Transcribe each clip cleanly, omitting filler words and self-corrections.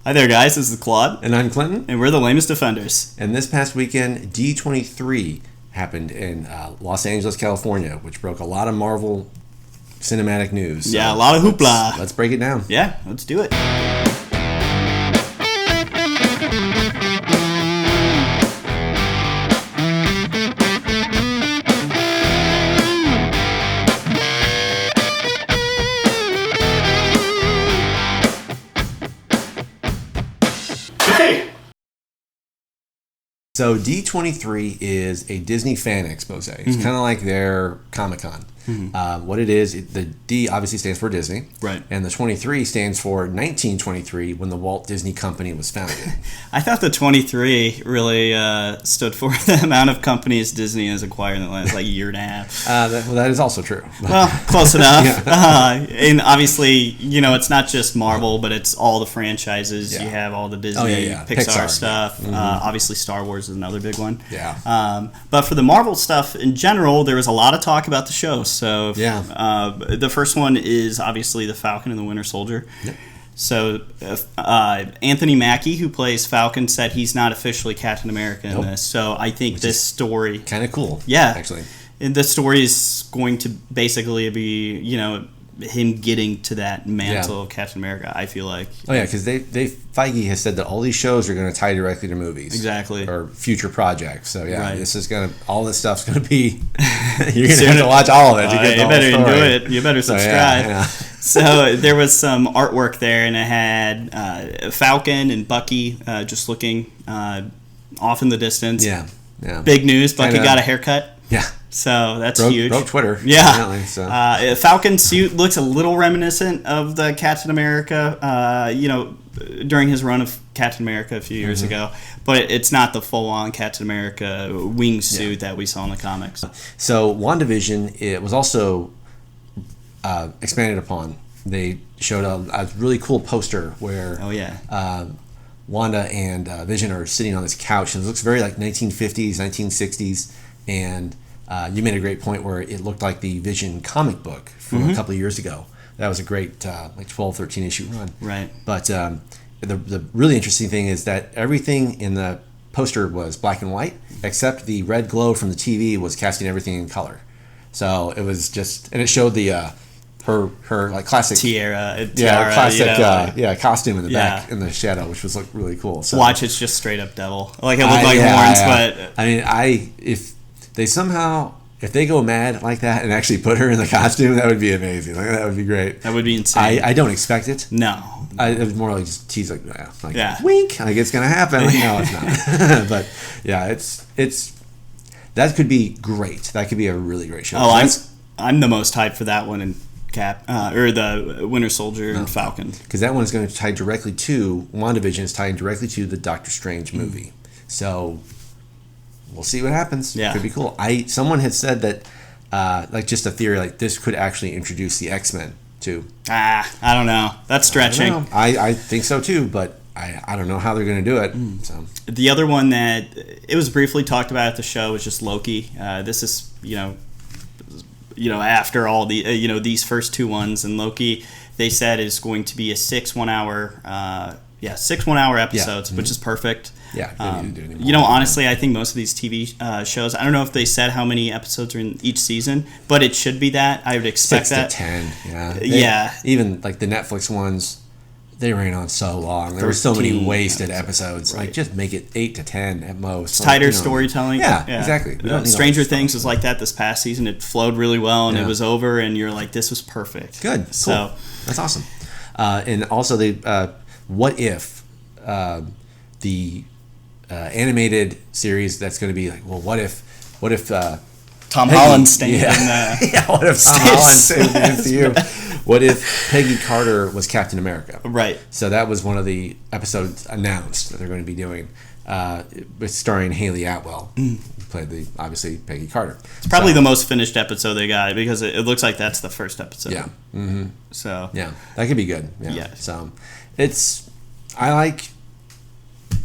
Hi there, guys. This is Claude. And I'm Clinton. And we're the Lamest Defenders. And this past weekend, D23 happened in Los Angeles, California, which broke a lot of Marvel cinematic news. So yeah, a lot of hoopla. Let's break it down. Yeah, let's do it. So D23 is a Disney fan expose. It's kind of like their Comic-Con. What it is, the D obviously stands for Disney. Right. And the 23 stands for 1923, when the Walt Disney Company was founded. I thought the 23 really stood for the amount of companies Disney has acquired in the last year and a half. That is also true. Well, close enough. Yeah. And obviously, it's not just Marvel, but it's all the franchises. Yeah. You have all the Disney, Pixar stuff. Yeah. Obviously, Star Wars is another big one. Yeah. But for the Marvel stuff in general, there was a lot of talk about the show. So the first one is obviously the Falcon and the Winter Soldier. Yep. So Anthony Mackie, who plays Falcon, said he's not officially Captain America in this. So I think this story kind of cool. Yeah, actually, and the story is going to basically be him getting to that mantle of Captain America. I feel like. Oh yeah, because Feige has said that all these shows are going to tie directly to movies, exactly, or future projects. So yeah, This is all this stuff's going to be. You're going to have to watch all of it to get the you better whole story. do it. You better subscribe. Yeah. So there was some artwork there, and it had Falcon and Bucky just looking off in the distance. Yeah. Big news. Bucky got a haircut. Yeah. So that's huge. Broke Twitter. Yeah. So. Falcon suit looks a little reminiscent of the Captain America, during his run of Captain America a few years ago. But it's not the full-on Captain America wingsuit that we saw in the comics. So WandaVision, it was also expanded upon. They showed a really cool poster where Wanda and Vision are sitting on this couch, and it looks very like 1950s, 1960s, and you made a great point where it looked like the Vision comic book from a couple of years ago. That was a great 12, 13 issue run. Right. But the really interesting thing is that everything in the poster was black and white, except the red glow from the TV was casting everything in color. So it was just, and it showed the her like classic tiara classic costume in the back in the shadow, which was really cool. So watch, it's just straight up devil. Like it looked like horns, but I mean, if they go mad like that and actually put her in the costume, that would be amazing. That would be great. That would be insane. I don't expect it. No. It was more like just tease, wink, like it's gonna happen. Like, no, it's not. But yeah, it's that could be great. That could be a really great show. Oh, I'm the most hyped for that one in or the Winter Soldier and Falcon, because that one is going to tie directly to WandaVision. Is tying directly to the Doctor Strange movie. So we'll see what happens. Yeah, it could be cool. Someone had said that just a theory, like this could actually introduce the X-Men too. I don't know. That's stretching. I think so too, but I don't know how they're going to do it. So the other one that it was briefly talked about at the show was just Loki. This is after all the these first two ones, and Loki, they said, is going to be a 6 1-hour episodes, which is perfect. Yeah, they need to do anymore. Honestly, I think most of these TV shows, I don't know if they said how many episodes are in each season, but it should be that. I would expect 6 that. to 10, yeah. Yeah. Even like the Netflix ones, they ran on so long. There were so many wasted episodes. Right. Like, just make it 8 to 10 at most. It's tighter storytelling. Yeah, exactly. Stranger Things was like that this past season. It flowed really well, and it was over, and you're like, this was perfect. Good. Cool. So that's awesome. And also, what if the animated series that's going to be like, well, what if Tom Holland stayed in what if Tom Holland stayed in the MCU? What if Peggy Carter was Captain America? Right. So that was one of the episodes announced that they're going to be doing, starring Haley Atwell, who played obviously Peggy Carter. It's probably the most finished episode they got, because it looks like that's the first episode. Yeah. Mm-hmm. So yeah, that could be good. Yeah. So I like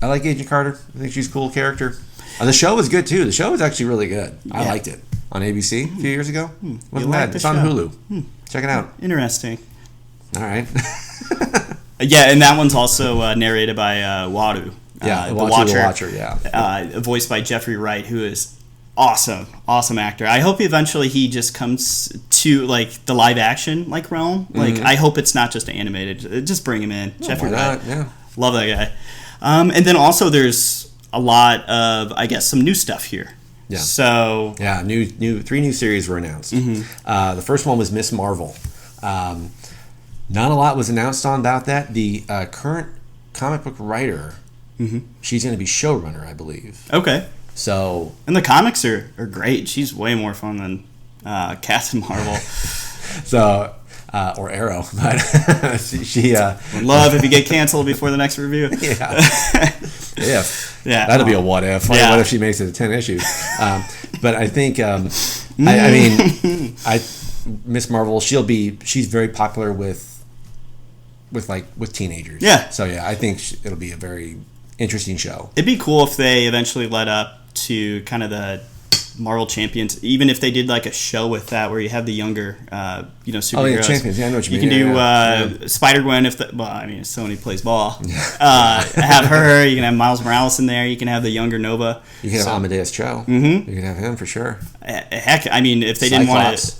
Agent Carter. I think she's a cool character. The show was good too. The show was actually really good. I liked it on ABC a few years ago. Wasn't bad. It's on Hulu. Check it out. Interesting. All right. Yeah, and that one's also narrated by Wadu. Yeah, the Watcher. Yeah, voiced by Jeffrey Wright, who is awesome actor. I hope eventually he just comes to like the live action like realm. Like I hope it's not just animated. Just bring him in, Jeffrey Wright. Yeah, love that guy. And then also there's a lot of some new stuff here. Yeah. So yeah, three new series were announced. The first one was Miss Marvel. Not a lot was announced about that. The current comic book writer, she's going to be showrunner, I believe. Okay. So, and the comics are great. She's way more fun than Captain Marvel. So, or Arrow, but she would love if you get canceled before the next review. Yeah, that'll be a what if. What if she makes it to 10 issues? But I think, Miss Marvel, she's very popular with teenagers. Yeah. So yeah, I think it'll be a very interesting show. It'd be cool if they eventually led up to kind of the Marvel Champions, even if they did like a show with that where you have the younger, superheroes. Oh yeah, Champions. Yeah, I know what you mean. You can do Spider-Gwen Sony plays ball. Have her. You can have Miles Morales in there. You can have the younger Nova. You can have Amadeus Cho. You can have him for sure. Heck, if they didn't want to,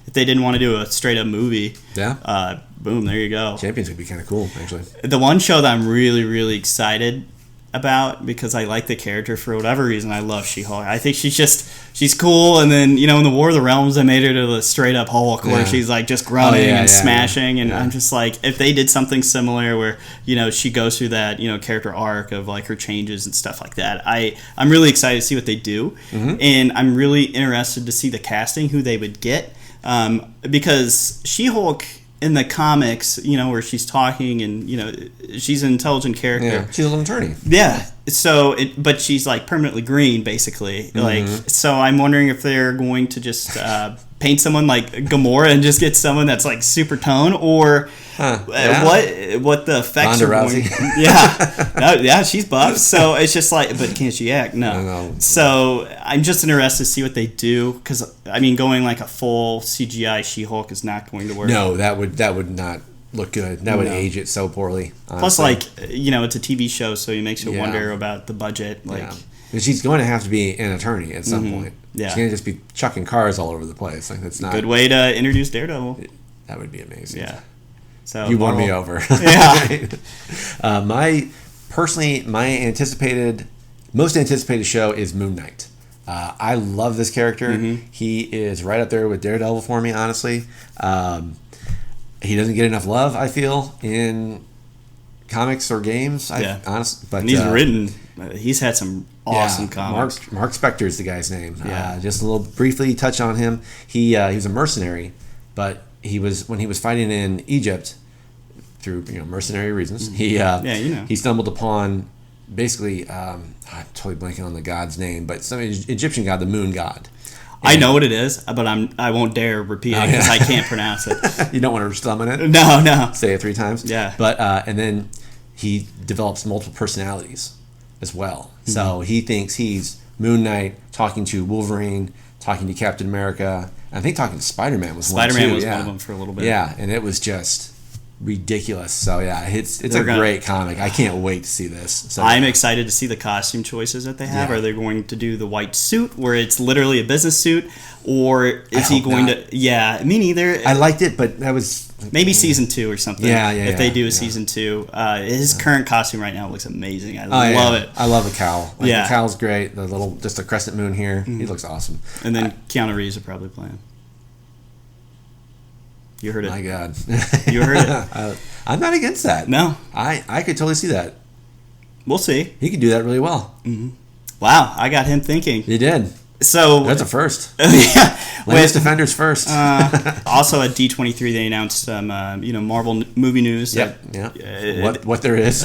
if they didn't want to do a straight up movie, boom, there you go. Champions would be kind of cool, actually. The one show that I'm really, really excited about, because I like the character for whatever reason, I love She-Hulk. I think she's cool, and then in the War of the Realms they made her to the straight up Hulk where she's like just grunting and smashing, and I'm just like, if they did something similar where she goes through that character arc of like her changes and stuff like that, I'm really excited to see what they do, and I'm really interested to see the casting, who they would get, because She-Hulk in the comics, where she's talking and, she's an intelligent character. Yeah, she's an attorney. Yeah. So, but she's like permanently green, basically. So I'm wondering if they're going to just paint someone like Gamora and just get someone that's like super tone, or what the effects Ronda are Rousey. going. Yeah, she's buff. So it's just like, but can she act? No. So I'm just interested to see what they do, because going like a full CGI She-Hulk is not going to work. No, that would not look good. That would age it so poorly. Honestly. Plus, like, it's a TV show, so it makes you wonder about the budget. Like, she's going to have to be an attorney at some point. Yeah, she can't just be chucking cars all over the place. Like, that's not good way to introduce Daredevil. That would be amazing. Yeah. So you won me over. Yeah. My most anticipated show is Moon Knight. I love this character. He is right up there with Daredevil for me, honestly. He doesn't get enough love, I feel, in comics or games. Honestly, but and he's had some awesome comics. Mark Spector is the guy's name. Just a little briefly touch on him. He was a mercenary, but when he was fighting in Egypt through mercenary reasons. He stumbled upon basically I'm totally blanking on the god's name, but some Egyptian god, the moon god. I know what it is, but I won't dare repeat it because I can't pronounce it. You don't want to summon it? No. Say it 3 times? Yeah. But and then he develops multiple personalities as well. So he thinks he's Moon Knight talking to Wolverine, talking to Captain America. I think talking to Spider-Man was one of them for a little bit. Yeah, and it was just ridiculous. So yeah, it's a great comic. I can't wait to see this. So I'm excited to see the costume choices that they have. Are they going to do the white suit where it's literally a business suit, or is he going to? Yeah, me neither. I liked it, but that was maybe season 2 or something. If they do a season 2, his current costume right now looks amazing. I love it. I love the cowl. The cowl's great. The crescent moon here. He looks awesome. And then Keanu Reeves will probably play him. You heard it. My God. You heard it. I'm not against that. No. I could totally see that. We'll see. He could do that really well. Wow, I got him thinking. You did. So that's a first. Lamest Defenders first. Also at D23 they announced some Marvel movie news. What there is.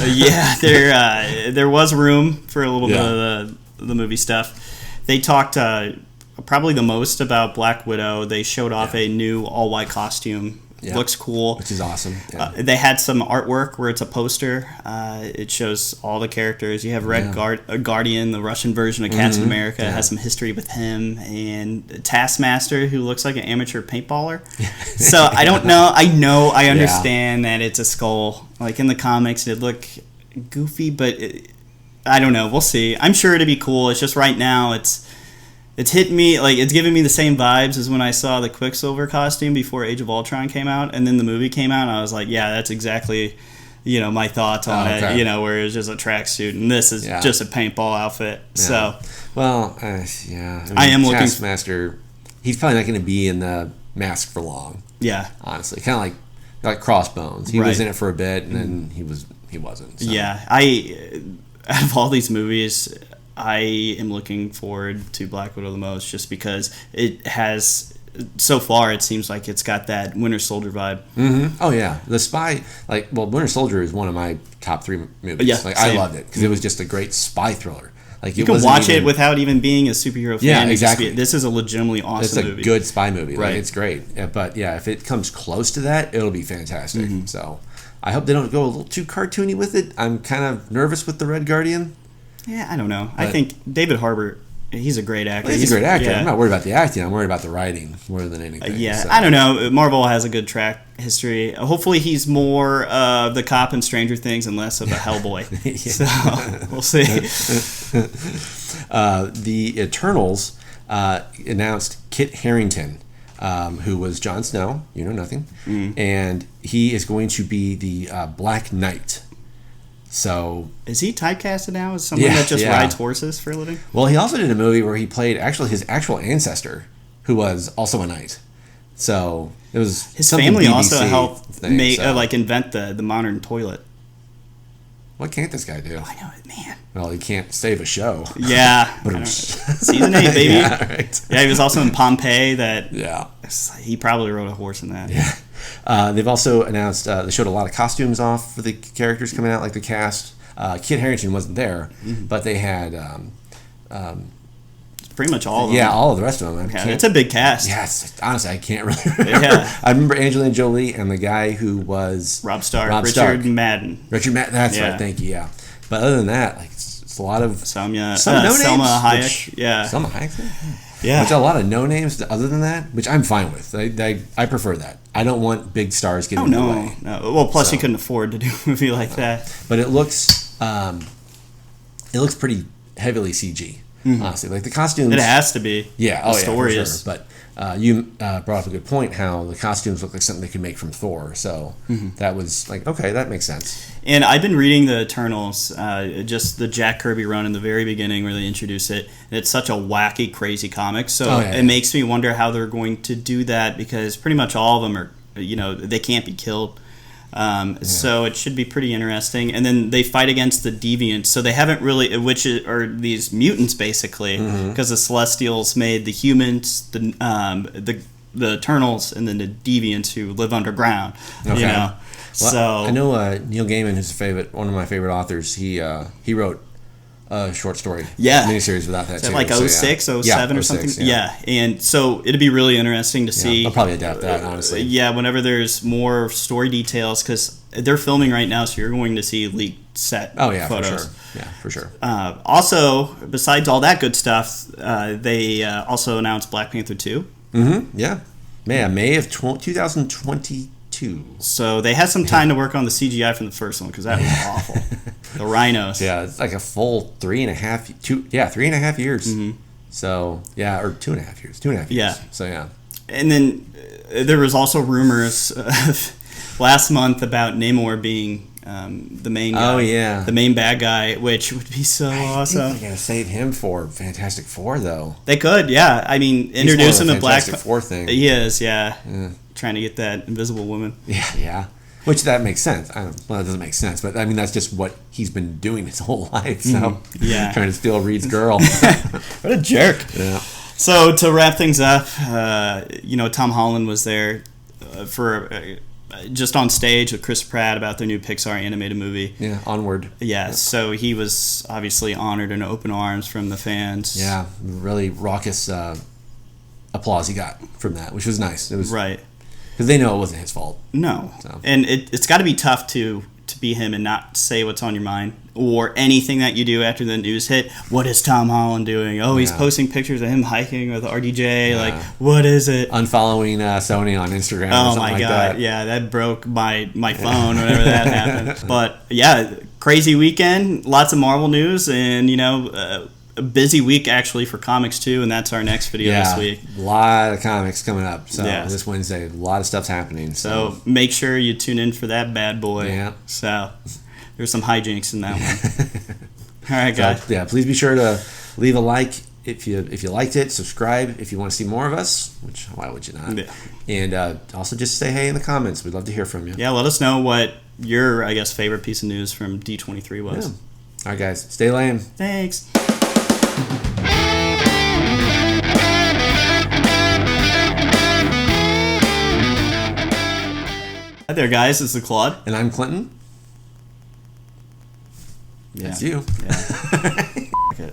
There was room for a little bit of the movie stuff. They talked probably the most about Black Widow. They showed off a new all-white costume Looks cool. Which is awesome. Yeah. They had some artwork where it's a poster. It shows all the characters. You have Red Guardian, the Russian version of Captain America. It has some history with him. And Taskmaster, who looks like an amateur paintballer. So I don't know. I understand that it's a skull. Like in the comics, it'd look goofy, but I don't know. We'll see. I'm sure it'd be cool. It's just right now, it's hitting me, like, it's giving me the same vibes as when I saw the Quicksilver costume before Age of Ultron came out, and then the movie came out, and I was like, yeah, that's exactly, my thoughts on it, where it was just a tracksuit, and this is just a paintball outfit, so. Well, I am looking... Taskmaster, he's probably not going to be in the mask for long. Yeah. Honestly. Kind of like Crossbones. He was in it for a bit, and then he wasn't. So. Yeah. Out of all these movies... I am looking forward to Black Widow the most just because it has, so far, it seems like it's got that Winter Soldier vibe. Mm-hmm. Oh, yeah. The spy, Winter Soldier is one of my top 3 movies. Yeah, I loved it because it was just a great spy thriller. You can watch it without even being a superhero fan. Yeah, exactly. This is a legitimately awesome movie. It's a good spy movie. Right. It's great. But, if it comes close to that, it'll be fantastic. Mm-hmm. So I hope they don't go a little too cartoony with it. I'm kind of nervous with the Red Guardian. Yeah, I don't know. But I think David Harbour, he's a great actor. Well, he's a great actor. Yeah. I'm not worried about the acting. I'm worried about the writing more than anything. So. I don't know. Marvel has a good track history. Hopefully he's more the cop in Stranger Things and less of a Hellboy. So, we'll see. The Eternals announced Kit Harington, who was Jon Snow, You Know Nothing, and he is going to be the Black Knight. So is he typecasted now as someone that just rides horses for a living? Well, he also did a movie where he played his actual ancestor, who was also a knight. So it was his family BBC also helped invent the modern toilet. What can't this guy do? I know it, man. Well, he can't save a show. Yeah, season 8, baby. Yeah, right. Yeah, he was also in Pompeii. Yeah, he probably rode a horse in that. Yeah. They've also announced they showed a lot of costumes off for the characters coming out, like the cast. Kit Harington wasn't there, but they had pretty much all of them. Yeah, all of the rest of them. It's a big cast. Yes, honestly, I can't really remember. Yeah. I remember Angelina Jolie and the guy who was Rob Stark. Richard Madden. That's right. Thank you. Yeah, but other than that, it's a lot of Selma Hayek. Selma Hayek. Yeah, which a lot of no names. Other than that, which I'm fine with. I prefer that. I don't want big stars getting in the way. No. Well, plus you couldn't afford to do a movie like that. But it looks pretty heavily CG. Honestly, like the costumes. It has to be. Yeah. The story is. Sure. But you brought up a good point. How the costumes look like something they could make from Thor. So that was like, okay, that makes sense. And I've been reading the Eternals, just the Jack Kirby run in the very beginning where they introduce it. And it's such a wacky, crazy comic. So it makes me wonder how they're going to do that because pretty much all of them are, they can't be killed. So it should be pretty interesting. And then they fight against the Deviants. So they haven't really, are these mutants basically, because the Celestials made the humans, the Eternals, and then the Deviants who live underground. Okay. Well, so I know Neil Gaiman, who's one of my favorite authors. He wrote a short story miniseries about that. Is that like 06, 07 or something? Yeah, and so it'd be really interesting to see. I'll probably adapt that, honestly. Whenever there's more story details, because they're filming right now, so you're going to see leaked set photos. For sure. Yeah, for sure. Also, besides all that good stuff, they also announced Black Panther 2. Mm-hmm. Yeah. May of 2022. So they had some time to work on the CGI from the first one because that was awful. The rhinos. Yeah, it's like a full 3.5 years. Mm-hmm. So, or 2.5 years. 2.5 years. Yeah. So, yeah. And then there was also rumors last month about Namor being the main guy. Oh, yeah. The main bad guy, which would be so awesome. I think they're going to save him for Fantastic Four, though. They could, yeah. I mean, introduce him to Fantastic Four thing. He is, yeah. Trying to get that invisible woman. Yeah. Which that makes sense. It doesn't make sense, but I mean that's just what he's been doing his whole life. So trying to steal Reed's girl. What a jerk. Yeah. So to wrap things up, Tom Holland was there for just on stage with Chris Pratt about their new Pixar animated movie. Yeah, Onward. Yeah, so he was obviously honored in open arms from the fans. Yeah, really raucous applause he got from that, which was nice. It was right. because they know it wasn't his fault. No, so. And it's got to be tough to be him and not say what's on your mind or anything that you do after the news hit. What is Tom Holland doing? Oh, he's posting pictures of him hiking with RDJ. Yeah. Like, what is it? Unfollowing Sony on Instagram. Oh or something my god! That. Yeah, that broke my phone whenever that happened. But yeah, crazy weekend. Lots of Marvel news, and a busy week actually for comics too, and that's our next video this week. A lot of comics coming up. So this Wednesday, a lot of stuff's happening. So make sure you tune in for that bad boy. Yeah. So there's some hijinks in that one. All right, guys. So, please be sure to leave a like if you liked it. Subscribe if you want to see more of us. Which why would you not? Yeah. And also just say hey in the comments. We'd love to hear from you. Yeah, let us know what your favorite piece of news from D23 was. Yeah. All right, guys. Stay lame. Thanks. Hi there, guys. This is Claude. And I'm Clinton. Yeah. That's you. Yeah. Okay.